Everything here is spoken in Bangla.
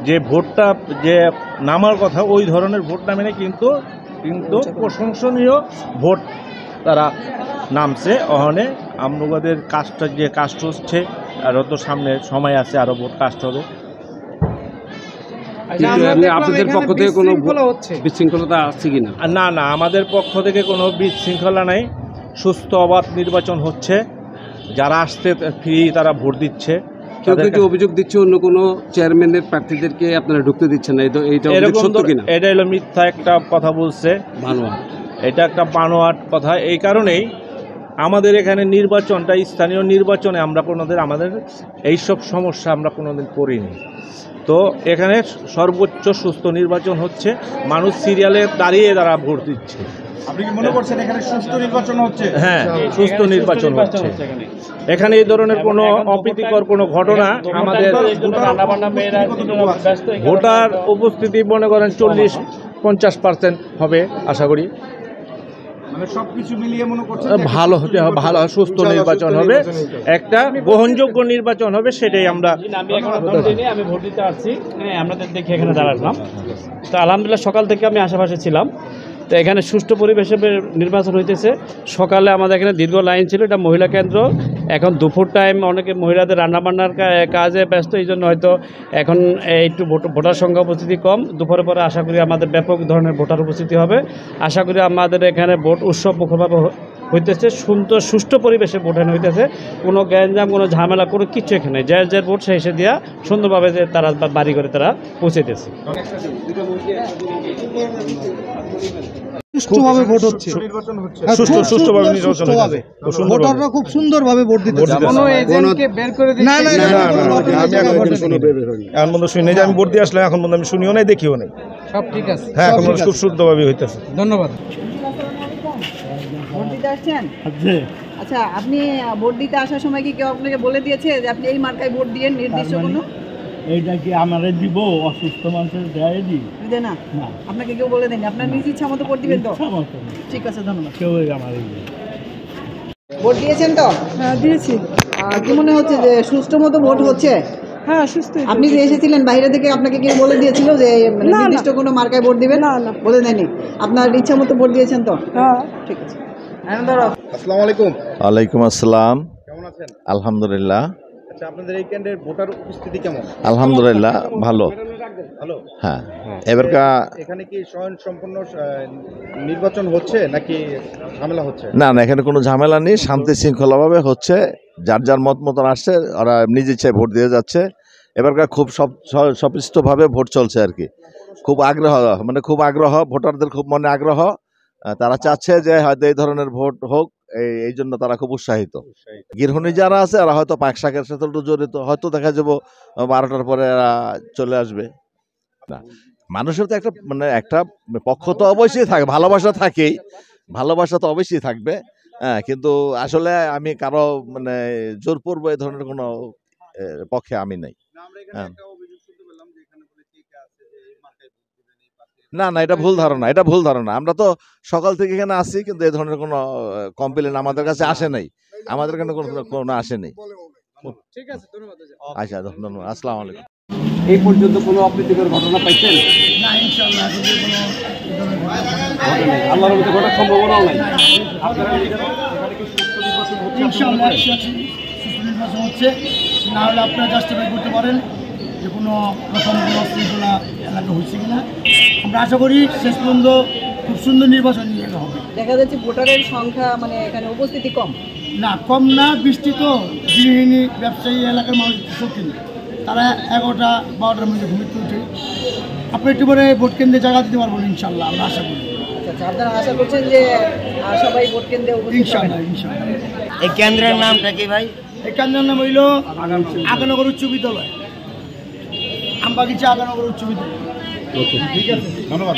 যে ভোটটা যে নামার কথা ওই ধরনের ভোট নামে না, কিন্তু প্রশংসনীয় ভোট তারা নামছে। অহনে আমনুবাদের কাজটা যে কাজটা হচ্ছে, আরও তো সামনে সময় আছে, আরও ভোট কাজ হবে। আপনাদের পক্ষ থেকে কোনো বিশৃঙ্খলতা আছে কিনা? না না, আমাদের পক্ষ থেকে কোনো বিশৃঙ্খলা নাই। সুস্থ অবাধ নির্বাচন হচ্ছে, যারা আসছে ফ্রি তারা ভোট দিচ্ছে। কেউ অভিযোগ দিচ্ছে অন্য কোনো চেয়ারম্যানের প্রার্থীদেরকে আপনারা ঢুকতে দিচ্ছেন না, এটা সত্য কিনা? এটা হলো মিথ্যা একটা কথা বলছে, এটা একটা বানোয়াট কথা। এই কারণেই আমাদের এখানে নির্বাচনটা স্থানীয় নির্বাচনে আমরা আমাদের এইসব সমস্যা আমরা কোনোদিন করিনি। তো এখানে সর্বোচ্চ সুস্থ নির্বাচন হচ্ছে, মানুষ সিরিয়ালে দাঁড়িয়ে তারা ভোট দিচ্ছে। আপনি কি মনে করছেন এখানে সুষ্ঠু নির্বাচন হচ্ছে? হ্যাঁ, সুস্থ নির্বাচন হচ্ছে। এখানে এই ধরনের কোনো অপ্রীতিকর কোনো ঘটনা আমাদের ভোটার উপস্থিতি মনে করেন 40-50% হবে আশা করি। সবকিছু মিলিয়ে মনে করছেন ভালো হতে হবে, ভালো সুস্থ নির্বাচন হবে, একটা গ্রহণযোগ্য নির্বাচন হবে, সেটাই আমরা। আমি ভোট দিতে আসছি, আপনাদের দেখে এখানে দাঁড়ালাম। তো আলহামদুলিল্লাহ সকাল থেকে আমি আশেপাশে ছিলাম। তো এখানে সুষ্ঠু পরিবেশে নির্বাচন হইতেছে। সকালে আমাদের এখানে দীর্ঘ লাইন ছিল, এটা মহিলা কেন্দ্র। এখন দুপুর টাইম অনেকে মহিলাদের রান্নাবান্নার কাজে ব্যস্ত, এই জন্য হয়তো এখন একটু ভোটার সংখ্যা উপস্থিতি কম। দুপুরের পরে আশা করি আমাদের ব্যাপক ধরনের ভোটার উপস্থিতি হবে। আশা করি আমাদের এখানে ভোট উৎসব মুখরভাবে হইতেছে, সুষ্ঠু পরিবেশে ভোটানো হইতেছে। কোনো গ্যাঞ্জাম, কোনো ঝামেলা, কোনো কিছু এখানে যার ভোট সে এসে দিয়া সুন্দরভাবে যে তারা বাড়ি করে তারা পৌঁছাইতেছে। সুষ্ঠুভাবে ভোট হচ্ছে, সুষ্ঠুভাবে নির্বাচন হবে, ভোটাররা খুব সুন্দরভাবে ভোট দিতেছে। কোনো এজেন্টকে বের করে দিচ্ছে না, এখন পর্যন্ত শুনি যে আমি ভোট দিয়ে আসলাম, এখন পর্যন্ত আমি শুনিও নাই, দেখিও নাই। সব ঠিক আছে, হ্যাঁ, এখন খুব শুদ্ধভাবে হইতেছে। ধন্যবাদ। ভোট দিতে আসছেন? আচ্ছা, আপনি ভোট দিতে আসার সময় কি কেউ আপনাকে বলে দিয়েছে যে আপনি এই মার্কায় ভোট দিয়ে নির্দিষ্ট কোনো? এইটা কি আমারে দিব? অসুস্থ মানুষের দেয় দিবে না? আপনাকে কেউ বলে দেয়নি? আপনার নিজ ইচ্ছা মতো ভোট দিবেন তো? ঠিক আছে, ধন্যবাদ। কেউ আমার ভোট দিয়েছেন তো? হ্যাঁ, দিয়েছি। কি মনে হচ্ছে যে সুষ্ঠু মতো ভোট হচ্ছে? হ্যাঁ, সুস্থ। আপনি যে এসেছিলেন বাইরে থেকে, আপনাকে কেউ বলে দিয়েছিল যে নির্দিষ্ট কোনো মার্কায় ভোট দিবেন? না না, বলে দেয়নি। আপনার ইচ্ছা মতো ভোট দিয়েছেন তো? হ্যাঁ, ঠিক আছে। আসসালামু আলাইকুম। ওয়ালাইকুম আসসালাম। কেমন আছেন? আলহামদুলিল্লাহ। আচ্ছা, আপনাদের এই কেন্দ্রের ভোটার উপস্থিতি কেমন? আলহামদুলিল্লাহ ভালো। ভালো। হ্যাঁ, এবারকার এখানে কি স্বয়ংসম্পূর্ণ নির্বাচন হচ্ছে নাকি ঝামেলা হচ্ছে? না না, এখানে কোনো ঝামেলা নেই, শান্তি শৃঙ্খলাভাবে হচ্ছে। যার যার মত মতন আসছে, ওরা নিজে ইচ্ছায় ভোট দিয়ে যাচ্ছে। এবারকার খুব সপিষ্টভাবে ভোট চলছে আর কি। খুব আগ্রহ, ভোটারদের খুব মনে আগ্রহ। তারা চাচ্ছে যে হয়তো এই ধরনের ভোট হোক, এই জন্য তারা খুব উৎসাহিত। গৃহিণী যারা আছে এরা হয়তো পাক শাকের সাথে জড়িত, হয়তো দেখা যাবো 12টার পরে এরা চলে আসবে। না, মানুষের তো একটা পক্ষ তো অবশ্যই থাকে, ভালোবাসা তো অবশ্যই থাকবে। হ্যাঁ, কিন্তু আসলে আমি কারো জোরপূর্বক এই ধরনের কোনো পক্ষে আমি নাই। হ্যাঁ, না না, এটা ভুল ধারণা। আমরা তো সকাল থেকে এখানে আসি, কিন্তু এই ধরনের কোনো কমপ্লেন আমাদের কাছে আসে নাই, আমাদের এখানে কোনো আসেনি। আচ্ছা, ধন্যবাদ। আসসালামু আলাইকুম। এই পর্যন্ত কোনো অপ্রীতিকর ঘটনা পাইছেন? না, ইনশাআল্লাহ আল্লাহর মধ্যে ঘটার সম্ভাবনাও নাই। ইনশাআল্লাহ সুষ্ঠু নির্বাচন হচ্ছে। না হলে আপনারা জাস্টিফাই করতে পারেন যে কোনো প্রথম কোনো শৃঙ্খলা এলাকা হচ্ছে কিনা। আমরা আশা করি শেষ পর্যন্ত খুব সুন্দর নির্বাচন নিয়ে হবে। দেখা যাচ্ছে ভোটারের সংখ্যা এখানে উপস্থিতি কম। না, কম না, বৃষ্টি তো গৃহিণী ব্যবসায়ী এলাকার মানুষ শৌখিন, তারা 11টা 12টার মধ্যে ঘুমিতে উঠে। আপনি একটু পরে ভোট কেন্দ্রে জায়গা দিতে পারবেন ইনশাআল্লাহ, আমরা আশা করি। আচ্ছা, আপনারা আশা করছেন যে সবাই ভোট কেন্দ্রে ইনশাআল্লাহ। এই কেন্দ্রের নামটা কি ভাই? এই কেন্দ্রের নাম হইল আগানগর উচ্চ বিদ্যালয়, আমবাগিচা আগানগর উচ্চ বিদ্যালয়। ঠিক আছে, ধন্যবাদ।